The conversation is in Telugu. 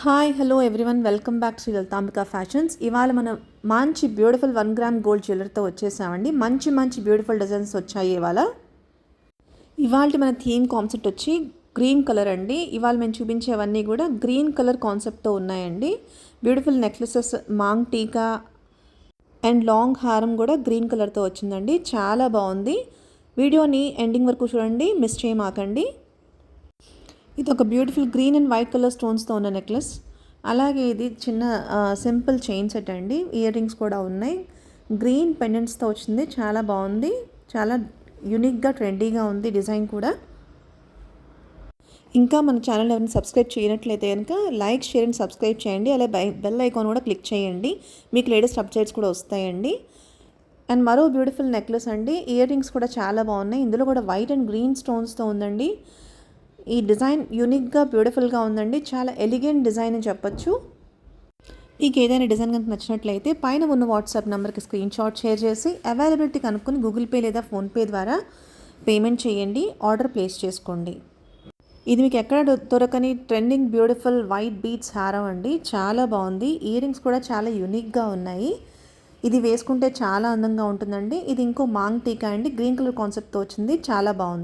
Hi hello everyone welcome back to Lalitambika fashions. ఇవాళ మనం మంచి బ్యూటిఫుల్ 1 గ్రామ్ గోల్డ్ జ్యువెలరీతో వచ్చేసామండి. మంచి బ్యూటిఫుల్ డిజైన్స్ వచ్చాయి ఇవాళ మన థీమ్ కాన్సెప్ట్ వచ్చి గ్రీన్ కలర్ అండి. ఇవాళ మేము చూపించేవన్నీ కూడా గ్రీన్ కలర్ కాన్సెప్ట్తో ఉన్నాయండి. బ్యూటిఫుల్ నెక్లెసెస్, మాంగ్ టీకా అండ్ లాంగ్ హారం కూడా గ్రీన్ కలర్తో వచ్చిందండి. చాలా బాగుంది. వీడియోని ఎండింగ్ వరకు చూడండి, మిస్ చేయమాకండి. ఇది ఒక beautiful green and white colour స్టోన్స్తో ఉన్న నెక్లెస్. అలాగే ఇది చిన్న సింపుల్ చైన్ సెట్ అండి. ఇయర్ రింగ్స్ కూడా ఉన్నాయి. గ్రీన్ పెండెంట్స్తో వచ్చింది. చాలా బాగుంది. చాలా యూనిక్గా ట్రెండీగా ఉంది డిజైన్ కూడా. ఇంకా మన ఛానల్ ఎవరైనా సబ్స్క్రైబ్ చేయనట్లయితే కనుక లైక్, షేర్ అండ్ సబ్స్క్రైబ్ చేయండి. అలాగే బెల్ ఐకాన్ కూడా క్లిక్ చేయండి. మీకు లేటెస్ట్ అప్డేట్స్ కూడా వస్తాయండి. అండ్ మరో బ్యూటిఫుల్ నెక్లెస్ అండి. ఇయర్ రింగ్స్ కూడా చాలా బాగున్నాయి. ఇందులో కూడా వైట్ అండ్ గ్రీన్ స్టోన్స్తో ఉందండి. ఈ డిజైన్ యూనిక్గా బ్యూటిఫుల్గా ఉందండి. చాలా ఎలిగెంట్ డిజైన్ అని చెప్పొచ్చు. మీకు ఏదైనా డిజైన్ కనుక నచ్చినట్లయితే పైన ఉన్న వాట్సాప్ నెంబర్కి స్క్రీన్ షాట్ షేర్ చేసి అవైలబిలిటీ కనుక్కొని గూగుల్ పే లేదా ఫోన్పే ద్వారా పేమెంట్ చేయండి. ఆర్డర్ ప్లేస్ చేసుకోండి. ఇది మీకు ఎక్కడ దొరకని ట్రెండింగ్ బ్యూటిఫుల్ వైట్ బీడ్స్ హారం అండి. చాలా బాగుంది. ఇయర్ రింగ్స్ కూడా చాలా యూనిక్గా ఉన్నాయి. ఇది వేసుకుంటే చాలా అందంగా ఉంటుందండి. ఇది ఇంకో మాంగ్ టీకా అండి. గ్రీన్ కలర్ కాన్సెప్ట్తో వచ్చింది. చాలా బాగుంది.